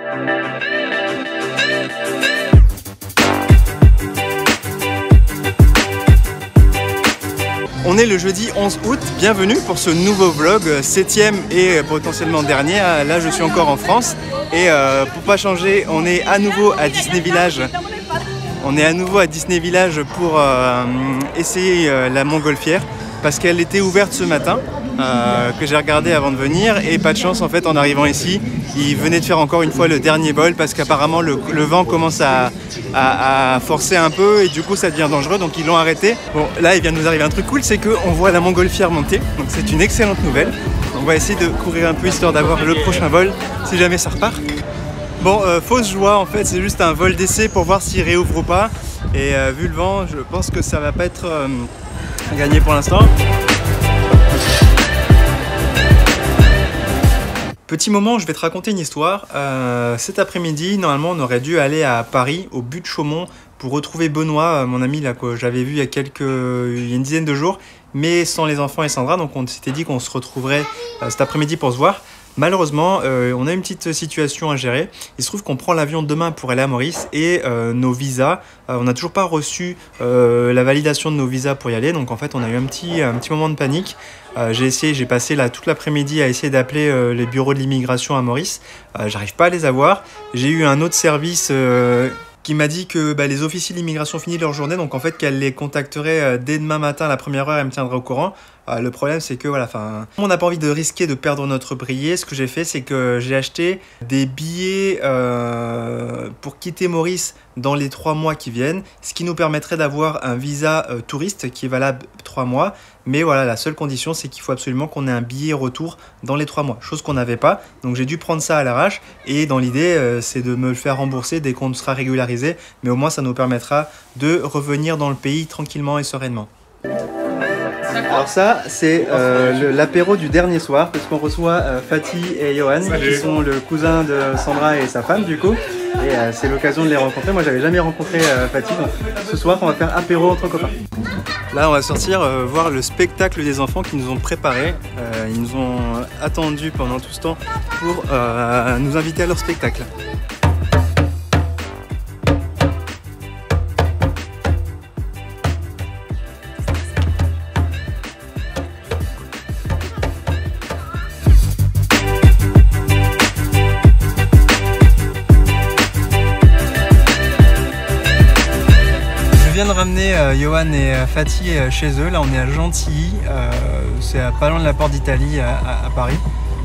On est le jeudi 11 août, bienvenue pour ce nouveau vlog, 7e et potentiellement dernier. Là je suis encore en France et pour pas changer, on est à nouveau à Disney Village. On est à nouveau à Disney Village pour essayer la montgolfière parce qu'elle était ouverte ce matin, que j'ai regardé avant de venir, et pas de chance en fait en arrivant ici. Ils venaient de faire encore une fois le dernier vol parce qu'apparemment le vent commence à forcer un peu et du coup ça devient dangereux, donc ils l'ont arrêté. Bon, là il vient de nous arriver un truc cool, c'est qu'on voit la montgolfière monter, donc c'est une excellente nouvelle. On va essayer de courir un peu histoire d'avoir le prochain vol si jamais ça repart. Bon, fausse joie en fait, c'est juste un vol d'essai pour voir s'il réouvre ou pas, et vu le vent je pense que ça va pas être gagné pour l'instant. Petit moment, je vais te raconter une histoire. Cet après-midi, normalement, on aurait dû aller à Paris, au but de Chaumont, pour retrouver Benoît, mon ami là, que j'avais vu il y a une dizaine de jours, mais sans les enfants et Sandra. Donc on s'était dit qu'on se retrouverait cet après-midi pour se voir. Malheureusement, on a une petite situation à gérer. Il se trouve qu'on prend l'avion demain pour aller à Maurice et nos visas, on n'a toujours pas reçu la validation de nos visas pour y aller. Donc en fait, on a eu un petit moment de panique. J'ai passé toute l'après-midi à essayer d'appeler les bureaux de l'immigration à Maurice. J'arrive pas à les avoir. J'ai eu un autre service qui m'a dit que les officiers de l'immigration finissent leur journée, donc en fait qu'elle les contacterait dès demain matin à la première heure, elle me tiendra au courant. Le problème c'est que voilà, on n'a pas envie de risquer de perdre notre billet. Ce que j'ai fait, c'est que j'ai acheté des billets pour quitter Maurice dans les 3 mois qui viennent, ce qui nous permettrait d'avoir un visa touriste qui est valable 3 mois. Mais voilà, la seule condition, c'est qu'il faut absolument qu'on ait un billet retour dans les 3 mois, chose qu'on n'avait pas. Donc j'ai dû prendre ça à l'arrache, et dans l'idée, c'est de me le faire rembourser dès qu'on sera régularisé. Mais au moins, ça nous permettra de revenir dans le pays tranquillement et sereinement. Alors ça, c'est l'apéro du dernier soir, parce qu'on reçoit Fatih et Johan, qui sont le cousin de Sandra et sa femme du coup. Et c'est l'occasion de les rencontrer. Moi, j'avais jamais rencontré Fatih, donc ce soir, on va faire apéro entre copains. Là, on va sortir voir le spectacle des enfants qu'ils nous ont préparé. Ils nous ont attendus pendant tout ce temps pour nous inviter à leur spectacle. Je viens de ramener Johan et Fatih chez eux. Là on est à Gentilly, c'est pas loin de la porte d'Italie à Paris.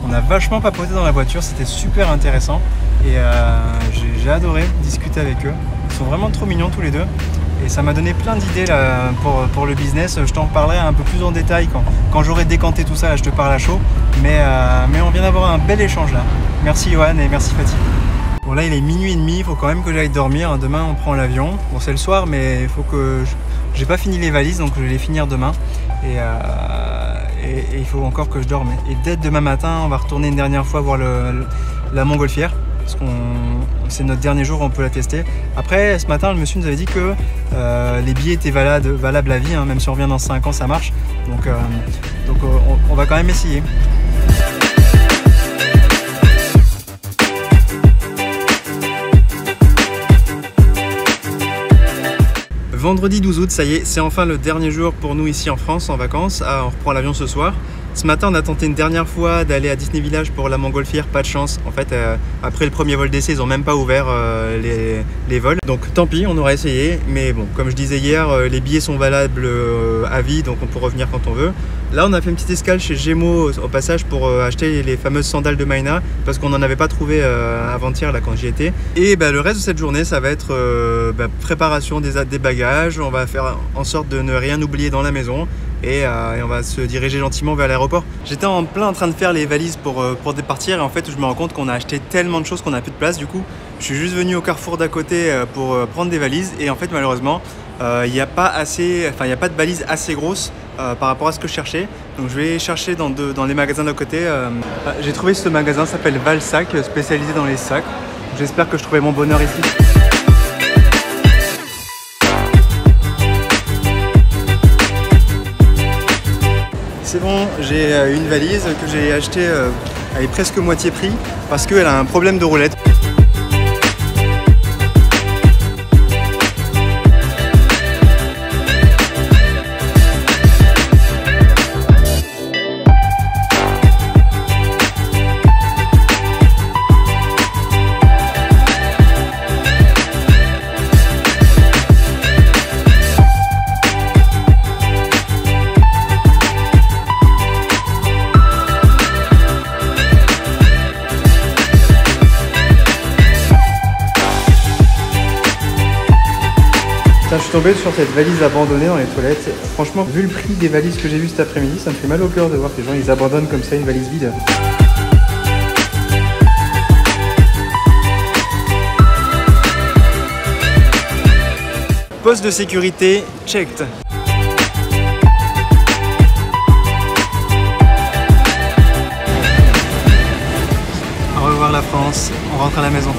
On a vachement papoté dans la voiture, c'était super intéressant et j'ai adoré discuter avec eux. Ils sont vraiment trop mignons tous les deux et ça m'a donné plein d'idées pour le business. Je t'en parlerai un peu plus en détail quand j'aurai décanté tout ça. Là, je te parle à chaud, mais on vient d'avoir un bel échange là. Merci Johan et merci Fatih. Bon là il est minuit et demi, il faut quand même que j'aille dormir. Demain on prend l'avion. Bon c'est le soir, mais il faut que j'ai pas fini les valises, donc je vais les finir demain. Et il faut encore que je dorme. Et dès demain matin on va retourner une dernière fois voir la montgolfière, parce que c'est notre dernier jour où on peut la tester. Après ce matin le monsieur nous avait dit que les billets étaient valables à vie, hein, même si on revient dans 5 ans ça marche. Donc on va quand même essayer. Vendredi 12 août, ça y est, c'est enfin le dernier jour pour nous ici en France en vacances. On reprend l'avion ce soir. Ce matin, on a tenté une dernière fois d'aller à Disney Village pour la montgolfière, pas de chance. En fait, après le premier vol d'essai, ils n'ont même pas ouvert les vols. Donc tant pis, on aura essayé. Mais bon, comme je disais hier, les billets sont valables à vie, donc on peut revenir quand on veut. Là, on a fait une petite escale chez Gémeaux au passage pour acheter les fameuses sandales de Maïna, parce qu'on n'en avait pas trouvé avant-hier là quand j'y étais. Et le reste de cette journée, ça va être préparation des bagages. On va faire en sorte de ne rien oublier dans la maison. Et on va se diriger gentiment vers l'aéroport. J'étais en train de faire les valises pour départir, et en fait je me rends compte qu'on a acheté tellement de choses qu'on n'a plus de place. Du coup je suis juste venu au carrefour d'à côté pour prendre des valises, et en fait malheureusement il n'y a pas de valises assez grosses par rapport à ce que je cherchais. Donc je vais chercher dans les magasins d'à côté. J'ai trouvé ce magasin, s'appelle Valsac, spécialisé dans les sacs. J'espère que je trouverai mon bonheur ici. C'est bon, j'ai une valise que j'ai achetée avec presque moitié prix parce qu'elle a un problème de roulette. Putain, je suis tombé sur cette valise abandonnée dans les toilettes. Franchement, vu le prix des valises que j'ai vues cet après-midi, ça me fait mal au cœur de voir que les gens ils abandonnent comme ça une valise vide. Poste de sécurité, checked. Au revoir la France, on rentre à la maison.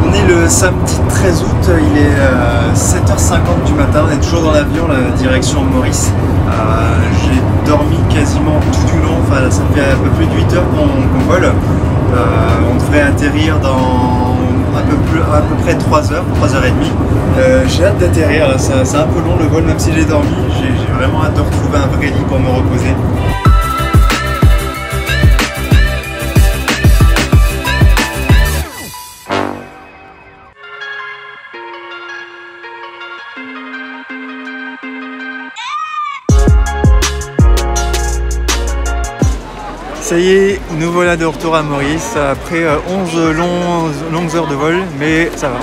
On est le samedi 13 août, il est 7h50 du matin, on est toujours dans l'avion, la direction Maurice. J'ai dormi quasiment tout du long, enfin ça fait un peu plus de 8 heures qu'on vole. On devrait atterrir dans à peu près 3 heures, 3h30. J'ai hâte d'atterrir, c'est un peu long le vol, même si j'ai dormi, j'ai vraiment hâte de retrouver un vrai lit pour me reposer. Ça y est, nous voilà de retour à Maurice après 11 longues heures de vol, mais ça va,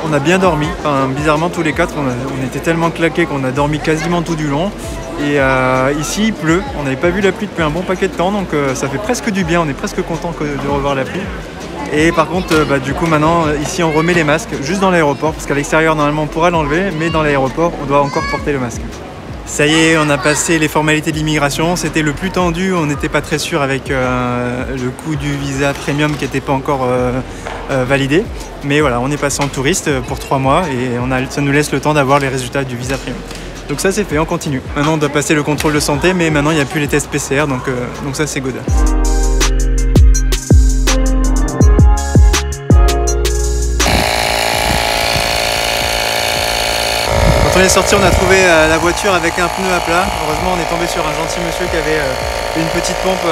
on a bien dormi. Enfin, bizarrement tous les quatre, on était tellement claqués qu'on a dormi quasiment tout du long. Et ici il pleut, on n'avait pas vu la pluie depuis un bon paquet de temps, donc ça fait presque du bien, on est presque content de revoir la pluie. Et par contre, du coup maintenant, ici on remet les masques juste dans l'aéroport, parce qu'à l'extérieur normalement on pourra l'enlever, mais dans l'aéroport on doit encore porter le masque. Ça y est, on a passé les formalités de l'immigration, c'était le plus tendu, on n'était pas très sûr avec le coût du visa premium qui n'était pas encore validé. Mais voilà, on est passé en touriste pour 3 mois et ça nous laisse le temps d'avoir les résultats du visa premium. Donc ça c'est fait, on continue. Maintenant on doit passer le contrôle de santé, mais maintenant il n'y a plus les tests PCR, donc ça c'est good. Quand on est sorti, on a trouvé la voiture avec un pneu à plat. Heureusement, on est tombé sur un gentil monsieur qui avait une petite pompe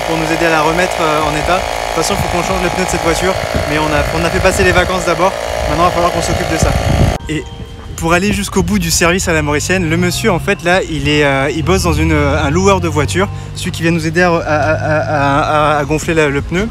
pour nous aider à la remettre en état. De toute façon, il faut qu'on change les pneus de cette voiture, mais on a fait passer les vacances d'abord. Maintenant, il va falloir qu'on s'occupe de ça. Et pour aller jusqu'au bout du service à la mauricienne, le monsieur, en fait, là, il bosse dans un loueur de voiture, celui qui vient nous aider à gonfler le pneu.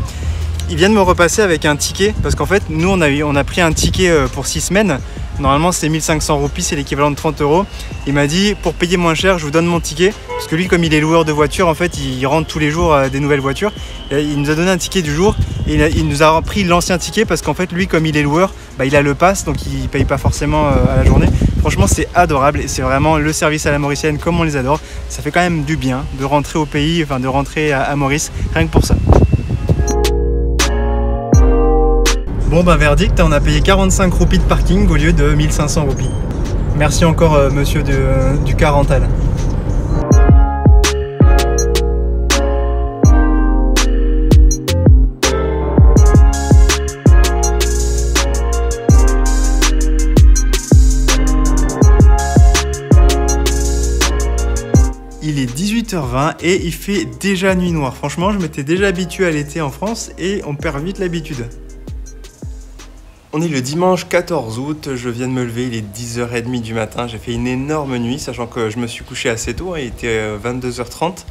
Il vient de me repasser avec un ticket, parce qu'en fait, nous, on a pris un ticket pour 6 semaines. Normalement c'est 1500 roupies, c'est l'équivalent de 30 €. Il m'a dit pour payer moins cher je vous donne mon ticket, parce que lui comme il est loueur de voiture en fait il rentre tous les jours des nouvelles voitures. Il nous a donné un ticket du jour et il nous a pris l'ancien ticket parce qu'en fait lui comme il est loueur, il a le pass donc il paye pas forcément à la journée. Franchement c'est adorable et c'est vraiment le service à la mauricienne comme on les adore. Ça fait quand même du bien de rentrer au pays, enfin de rentrer à Maurice, rien que pour ça. Bon verdict, on a payé 45 roupies de parking au lieu de 1500 roupies. Merci encore monsieur du car rental. Il est 18h20 et il fait déjà nuit noire. Franchement, je m'étais déjà habitué à l'été en France et on perd vite l'habitude. On est le dimanche 14 août, je viens de me lever, il est 10h30 du matin, j'ai fait une énorme nuit, sachant que je me suis couché assez tôt, il était 22h30.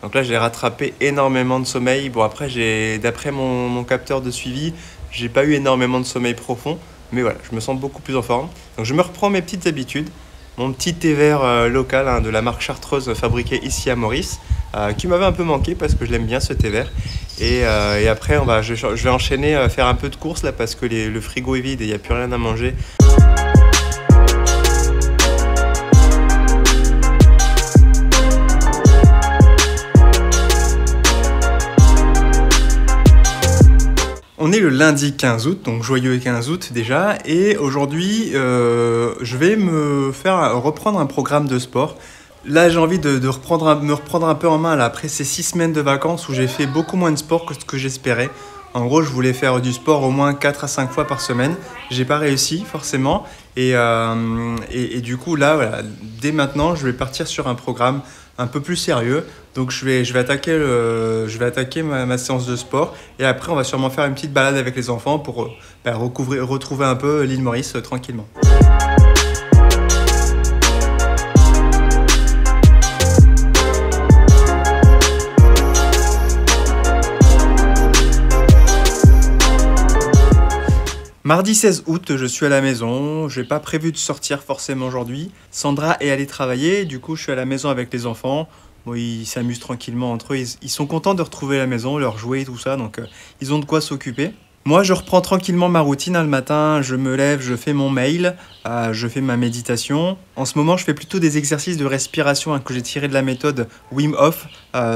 Donc là j'ai rattrapé énormément de sommeil. Bon après, d'après mon capteur de suivi, j'ai pas eu énormément de sommeil profond, mais voilà, je me sens beaucoup plus en forme. Donc je me reprends mes petites habitudes, mon petit thé vert local de la marque Chartreuse fabriqué ici à Maurice, qui m'avait un peu manqué parce que je l'aime bien ce thé vert. Et après, je vais enchaîner faire un peu de course là parce que le frigo est vide et il n'y a plus rien à manger. On est le lundi 15 août, donc joyeux 15 août déjà, et aujourd'hui je vais reprendre un programme de sport. Là j'ai envie de me reprendre un peu en main là, après ces 6 semaines de vacances où j'ai fait beaucoup moins de sport que ce que j'espérais. En gros je voulais faire du sport au moins 4 à 5 fois par semaine, j'ai pas réussi forcément et du coup là voilà, dès maintenant je vais partir sur un programme un peu plus sérieux. Donc je vais attaquer ma séance de sport et après on va sûrement faire une petite balade avec les enfants pour retrouver un peu l'île Maurice tranquillement. Mardi 16 août, je suis à la maison, j'ai pas prévu de sortir forcément aujourd'hui. Sandra est allée travailler, du coup je suis à la maison avec les enfants. Bon, ils s'amusent tranquillement entre eux, ils sont contents de retrouver la maison, leurs jouets et tout ça, donc ils ont de quoi s'occuper. Moi, je reprends tranquillement ma routine hein, le matin, je me lève, je fais mon mail, je fais ma méditation. En ce moment, je fais plutôt des exercices de respiration hein, que j'ai tiré de la méthode Wim Hof.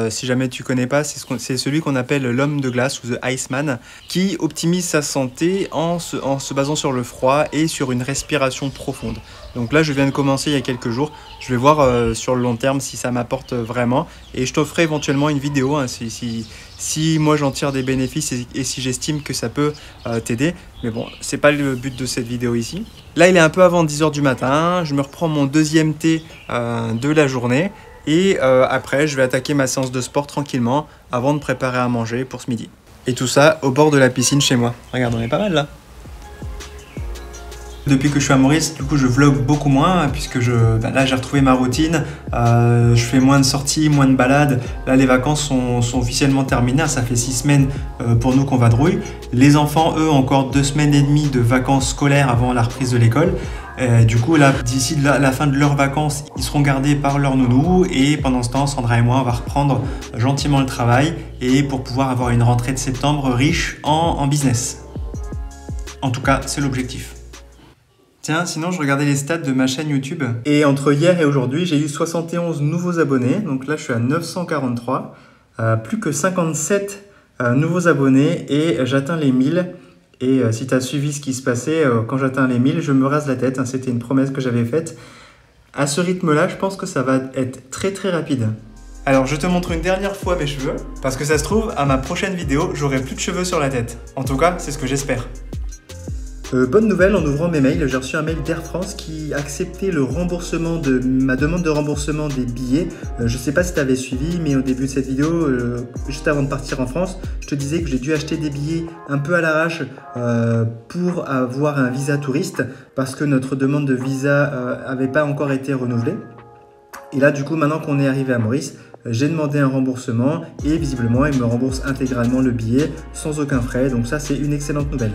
Si jamais tu connais pas, c'est celui qu'on appelle l'homme de glace ou The Iceman, qui optimise sa santé en se basant sur le froid et sur une respiration profonde. Donc là, je viens de commencer il y a quelques jours. Je vais voir sur le long terme si ça m'apporte vraiment. Et je t'offrerai éventuellement une vidéo hein, si moi j'en tire des bénéfices et si j'estime que ça peut t'aider. Mais bon, c'est pas le but de cette vidéo ici. Là, il est un peu avant 10 h du matin. Je me reprends mon deuxième thé de la journée. Et après, je vais attaquer ma séance de sport tranquillement avant de préparer à manger pour ce midi. Et tout ça au bord de la piscine chez moi. Regarde, on est pas mal là. Depuis que je suis à Maurice, du coup, je vlog beaucoup moins puisque là, j'ai retrouvé ma routine. Je fais moins de sorties, moins de balades. Là, les vacances sont officiellement terminées. Ça fait 6 semaines pour nous qu'on vadrouille. Les enfants, eux, ont encore 2 semaines et demie de vacances scolaires avant la reprise de l'école. Du coup, là, d'ici la fin de leurs vacances, ils seront gardés par leur nounou. Et pendant ce temps, Sandra et moi, on va reprendre gentiment le travail et pour pouvoir avoir une rentrée de septembre riche en business. En tout cas, c'est l'objectif. Tiens, sinon je regardais les stats de ma chaîne YouTube et entre hier et aujourd'hui, j'ai eu 71 nouveaux abonnés. Donc là, je suis à 943, plus que 57 nouveaux abonnés et j'atteins les 1000. Et si tu as suivi ce qui se passait, quand j'atteins les 1000, je me rase la tête. Hein, c'était une promesse que j'avais faite. À ce rythme-là, je pense que ça va être très très rapide. Alors, je te montre une dernière fois mes cheveux parce que ça se trouve, à ma prochaine vidéo, j'aurai plus de cheveux sur la tête. En tout cas, c'est ce que j'espère. Bonne nouvelle, en ouvrant mes mails, j'ai reçu un mail d'Air France qui acceptait le remboursement de ma demande de remboursement des billets. Je ne sais pas si tu avais suivi, mais au début de cette vidéo, juste avant de partir en France, je te disais que j'ai dû acheter des billets un peu à l'arrache pour avoir un visa touriste parce que notre demande de visa n'avait pas encore été renouvelée. Et là, du coup, maintenant qu'on est arrivé à Maurice, j'ai demandé un remboursement et visiblement, ils me remboursent intégralement le billet sans aucun frais. Donc ça, c'est une excellente nouvelle.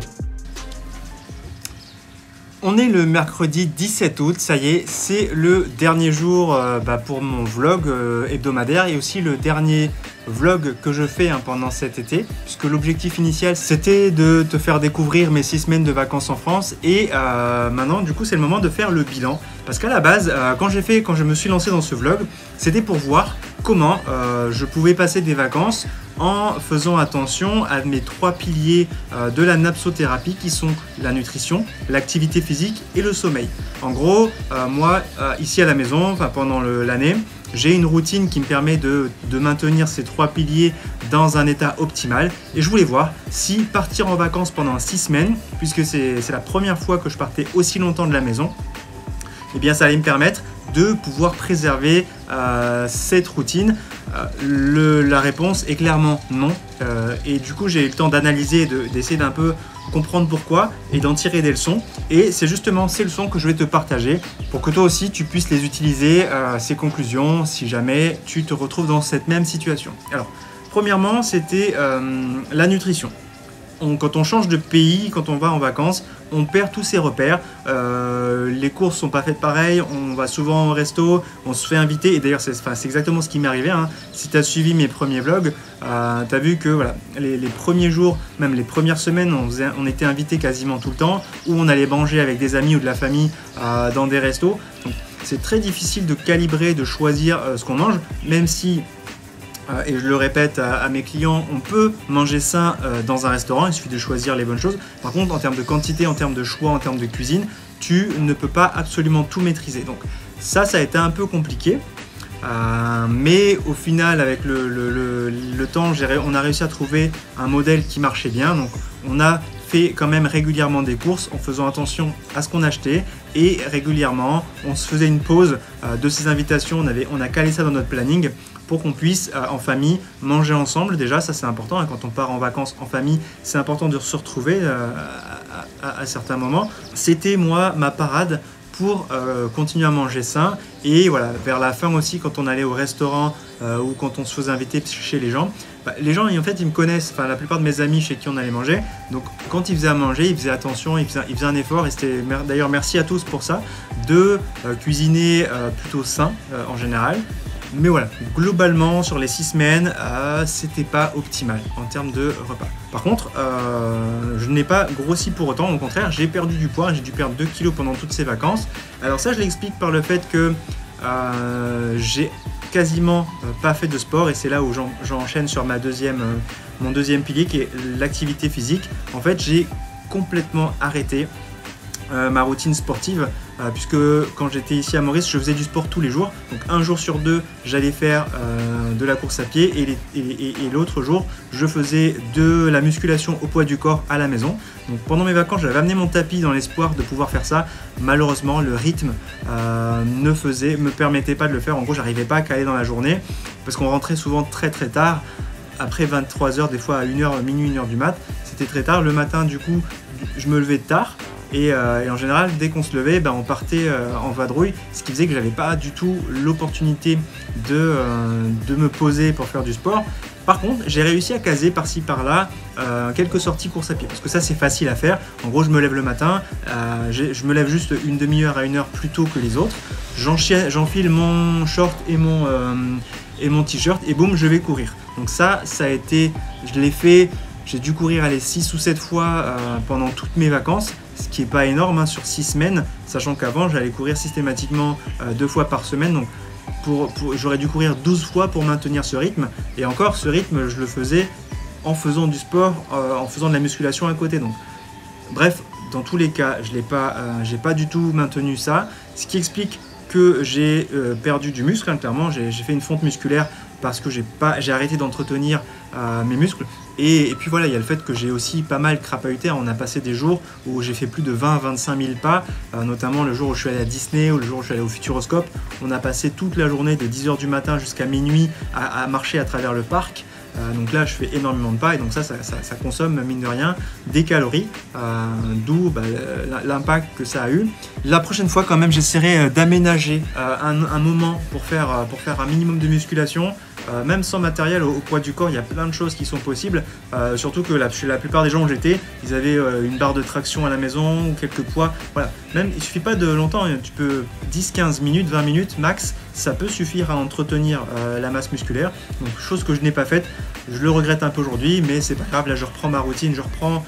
On est le mercredi 17 août, ça y est, c'est le dernier jour pour mon vlog hebdomadaire et aussi le dernier vlog que je fais pendant cet été, puisque l'objectif initial c'était de te faire découvrir mes 6 semaines de vacances en France et maintenant du coup c'est le moment de faire le bilan. Parce qu'à la base, quand je me suis lancé dans ce vlog, c'était pour voir comment je pouvais passer des vacances en faisant attention à mes 3 piliers de la napsothérapie qui sont la nutrition, l'activité physique et le sommeil. En gros, moi, ici à la maison, pendant l'année, j'ai une routine qui me permet de maintenir ces 3 piliers dans un état optimal et je voulais voir si partir en vacances pendant 6 semaines, puisque c'est la première fois que je partais aussi longtemps de la maison, eh bien ça allait me permettre de pouvoir préserver cette routine. La réponse est clairement non. Et du coup, j'ai eu le temps d'analyser, d'essayer d'un peu comprendre pourquoi et d'en tirer des leçons. Et c'est justement ces leçons que je vais te partager pour que toi aussi tu puisses les utiliser, ces conclusions, si jamais tu te retrouves dans cette même situation. Alors, premièrement, c'était la nutrition. Quand on change de pays, quand on va en vacances, on perd tous ses repères. Les courses sont pas faites pareil, on va souvent au resto, on se fait inviter. Et d'ailleurs, c'est exactement ce qui m'est arrivé. Hein. Si tu as suivi mes premiers vlogs, tu as vu que voilà, les premiers jours, même les premières semaines, on était invité quasiment tout le temps, ou on allait manger avec des amis ou de la famille dans des restos. Donc, c'est très difficile de calibrer, de choisir ce qu'on mange, même si... et je le répète à mes clients, on peut manger sain dans un restaurant, il suffit de choisir les bonnes choses. Par contre, en termes de quantité, en termes de choix, en termes de cuisine, tu ne peux pas absolument tout maîtriser. Donc ça a été un peu compliqué. Mais au final, avec le temps, on a réussi à trouver un modèle qui marchait bien. Donc on a fait quand même régulièrement des courses en faisant attention à ce qu'on achetait et régulièrement on se faisait une pause de ces invitations, on a calé ça dans notre planning pour qu'on puisse en famille manger ensemble. Déjà ça c'est important, hein, quand on part en vacances en famille c'est important de se retrouver à certains moments. C'était moi ma parade pour continuer à manger sain. Et voilà, vers la fin aussi, quand on allait au restaurant ou quand on se faisait inviter chez les gens, les gens en fait ils me connaissent, enfin la plupart de mes amis chez qui on allait manger, donc quand ils faisaient à manger, ils faisaient attention, ils faisaient un effort, et c'était d'ailleurs merci à tous pour ça, de cuisiner plutôt sain en général. Mais voilà, globalement sur les 6 semaines, c'était pas optimal en termes de repas. Par contre, je n'ai pas grossi pour autant, au contraire, j'ai perdu du poids, j'ai dû perdre 2 kilos pendant toutes ces vacances. Alors ça, je l'explique par le fait que j'ai quasiment pas fait de sport, et c'est là où j'enchaîne sur mon deuxième pilier qui est l'activité physique. En fait, j'ai complètement arrêté ma routine sportive, puisque quand j'étais ici à Maurice, je faisais du sport tous les jours. Donc un jour sur deux, j'allais faire de la course à pied, et l'autre jour, je faisais de la musculation au poids du corps à la maison. Donc pendant mes vacances, j'avais amené mon tapis dans l'espoir de pouvoir faire ça. Malheureusement, le rythme me permettait pas de le faire. En gros, j'arrivais pas à caler dans la journée, parce qu'on rentrait souvent très très tard, après 23h, des fois à 1h, minuit, 1h du mat. C'était très tard. Le matin, du coup, je me levais tard. Et en général, dès qu'on se levait, on partait en vadrouille, ce qui faisait que j'avais pas du tout l'opportunité de me poser pour faire du sport. Par contre, j'ai réussi à caser par-ci par-là quelques sorties course à pied, parce que ça c'est facile à faire. En gros, je me lève le matin, je me lève juste une demi-heure à 1 heure plus tôt que les autres, j'enfile mon short et mon t-shirt, et boum, je vais courir. Donc ça a été, je l'ai fait, j'ai dû courir 6 ou 7 fois pendant toutes mes vacances, ce qui n'est pas énorme sur 6 semaines, sachant qu'avant j'allais courir systématiquement 2 fois par semaine. Donc j'aurais dû courir 12 fois pour maintenir ce rythme, et encore ce rythme je le faisais en faisant du sport, en faisant de la musculation à côté. Donc bref, dans tous les cas, j'ai pas du tout maintenu ça, ce qui explique que j'ai perdu du muscle, clairement. J'ai fait une fonte musculaire parce que j'ai arrêté d'entretenir mes muscles. Et puis voilà, il y a le fait que j'ai aussi pas mal crapahuté. On a passé des jours où j'ai fait plus de 20-25 000 pas, notamment le jour où je suis allé à Disney ou le jour où je suis allé au Futuroscope. On a passé toute la journée de 10h du matin jusqu'à minuit à marcher à travers le parc. Donc là, je fais énormément de pas, et donc ça consomme, mine de rien, des calories, d'où l'impact que ça a eu. La prochaine fois, quand même, j'essaierai d'aménager un moment pour faire un minimum de musculation. Même sans matériel au poids du corps, il y a plein de choses qui sont possibles. Surtout que chez la plupart des gens où j'étais, ils avaient une barre de traction à la maison ou quelques poids. Voilà. Même, il suffit pas de longtemps, tu peux 10-15 minutes, 20 minutes max, ça peut suffire à entretenir la masse musculaire. Donc chose que je n'ai pas faite, je le regrette un peu aujourd'hui, mais c'est pas grave. Là, je reprends ma routine, je reprends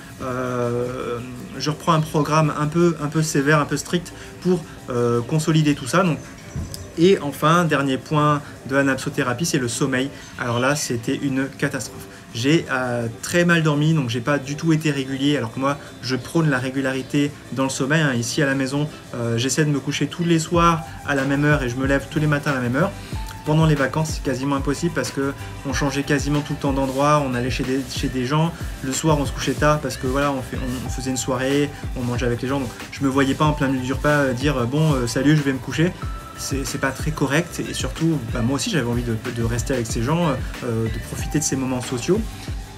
un programme un peu sévère, un peu strict pour consolider tout ça. Donc, et enfin, dernier point de la napsothérapie, c'est le sommeil. Alors là, c'était une catastrophe. J'ai très mal dormi, donc j'ai pas du tout été régulier, alors que moi, je prône la régularité dans le sommeil. Ici à la maison, j'essaie de me coucher tous les soirs à la même heure, et je me lève tous les matins à la même heure. Pendant les vacances, c'est quasiment impossible, parce qu'on changeait quasiment tout le temps d'endroit, on allait chez des gens, le soir on se couchait tard parce que voilà, on faisait une soirée, on mangeait avec les gens, donc je me voyais pas en plein milieu du repas dire bon salut, je vais me coucher. C'est pas très correct, et surtout moi aussi j'avais envie de rester avec ces gens, de profiter de ces moments sociaux.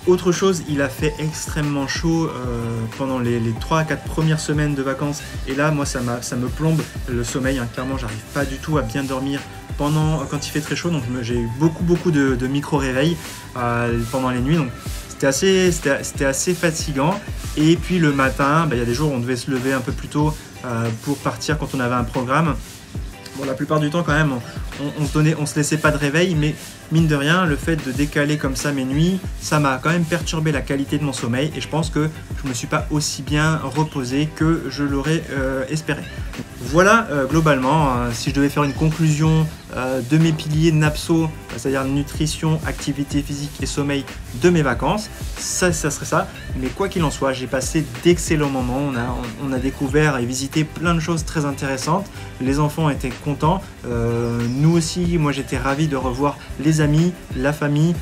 Autre chose, il a fait extrêmement chaud pendant les 3 à 4 premières semaines de vacances, et là moi ça me plombe le sommeil, clairement j'arrive pas du tout à bien dormir quand il fait très chaud. Donc j'ai eu beaucoup de micro-réveils pendant les nuits, donc c'était assez fatigant. Et puis le matin, il y a des jours où on devait se lever un peu plus tôt pour partir quand on avait un programme. Bon, la plupart du temps quand même on se laissait pas de réveil, mais mine de rien, le fait de décaler comme ça mes nuits, ça m'a quand même perturbé la qualité de mon sommeil, et je pense que je me suis pas aussi bien reposé que je l'aurais espéré. Voilà globalement, si je devais faire une conclusion de mes piliers NAPSO, c'est-à-dire nutrition, activité physique et sommeil de mes vacances, ça serait ça. Mais quoi qu'il en soit, j'ai passé d'excellents moments, on a découvert et visité plein de choses très intéressantes, les enfants étaient contents, nous aussi, moi j'étais ravi de revoir les amis, la famille,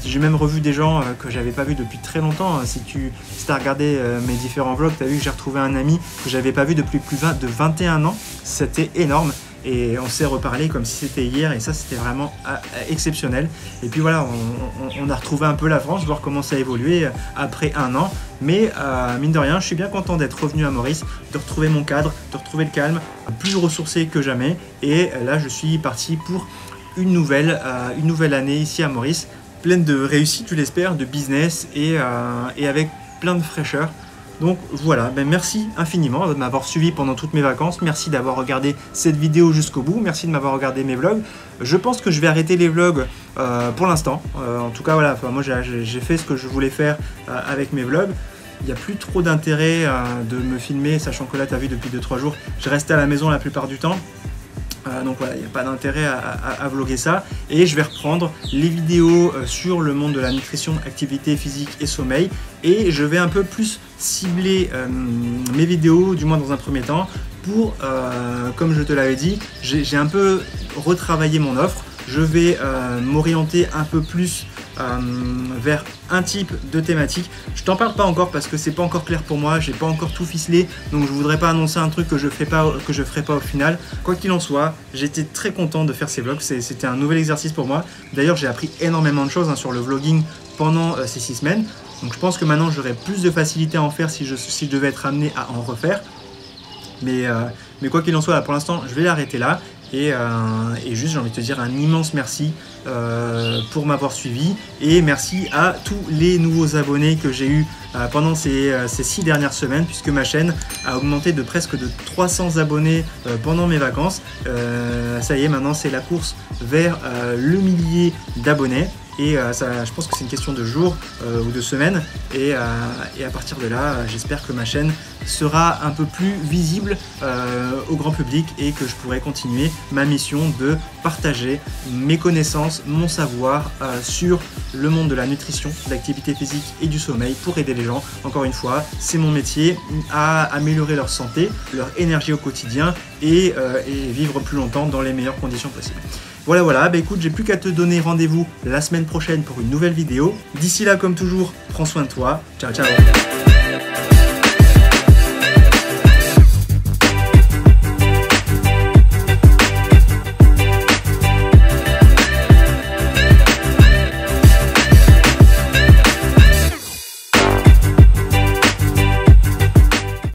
j'ai même revu des gens que j'avais pas vu depuis très longtemps. Si tu as regardé mes différents vlogs, tu as vu que j'ai retrouvé un ami que j'avais pas vu depuis plus de 21 ans, c'était énorme. et on s'est reparlé comme si c'était hier, et ça c'était vraiment exceptionnel. Et puis voilà, on a retrouvé un peu la France, voir comment ça a évolué après un an. Mais mine de rien, je suis bien content d'être revenu à Maurice, de retrouver mon cadre, de retrouver le calme, plus ressourcé que jamais. Et là, je suis parti pour une nouvelle année ici à Maurice, pleine de réussite, tu l'espères, de business et avec plein de fraîcheur. Donc voilà, merci infiniment de m'avoir suivi pendant toutes mes vacances. Merci d'avoir regardé cette vidéo jusqu'au bout. Merci de m'avoir regardé mes vlogs. Je pense que je vais arrêter les vlogs pour l'instant. En tout cas, voilà, moi j'ai fait ce que je voulais faire avec mes vlogs. Il n'y a plus trop d'intérêt de me filmer, sachant que là, tu as vu depuis 2-3 jours, je reste à la maison la plupart du temps. Donc voilà, il n'y a pas d'intérêt à vlogger ça. Et je vais reprendre les vidéos sur le monde de la nutrition, activité physique et sommeil. Et je vais un peu plus cibler mes vidéos, du moins dans un premier temps, pour, comme je te l'avais dit, j'ai un peu retravaillé mon offre. Je vais m'orienter un peu plus vers un type de thématique. Je t'en parle pas encore parce que c'est pas encore clair pour moi, j'ai pas encore tout ficelé, donc je voudrais pas annoncer un truc que je ferai pas au final. Quoi qu'il en soit, j'étais très content de faire ces vlogs, c'était un nouvel exercice pour moi. D'ailleurs, j'ai appris énormément de choses sur le vlogging pendant ces 6 semaines. Donc je pense que maintenant j'aurai plus de facilité à en faire si je devais être amené à en refaire. Mais quoi qu'il en soit, là, pour l'instant, je vais l'arrêter là. Et juste, j'ai envie de te dire un immense merci pour m'avoir suivi, et merci à tous les nouveaux abonnés que j'ai eu pendant ces 6 dernières semaines, puisque ma chaîne a augmenté de presque de 300 abonnés pendant mes vacances. Ça y est, maintenant c'est la course vers le millier d'abonnés. Et ça, je pense que c'est une question de jours ou de semaines. Et à partir de là, j'espère que ma chaîne sera un peu plus visible au grand public et que je pourrai continuer ma mission de partager mes connaissances, mon savoir sur le monde de la nutrition, de l'activité physique et du sommeil pour aider les gens. Encore une fois, c'est mon métier, à améliorer leur santé, leur énergie au quotidien et vivre plus longtemps dans les meilleures conditions possibles. Voilà, écoute, j'ai plus qu'à te donner rendez-vous la semaine prochaine pour une nouvelle vidéo. D'ici là, comme toujours, prends soin de toi. Ciao, ciao.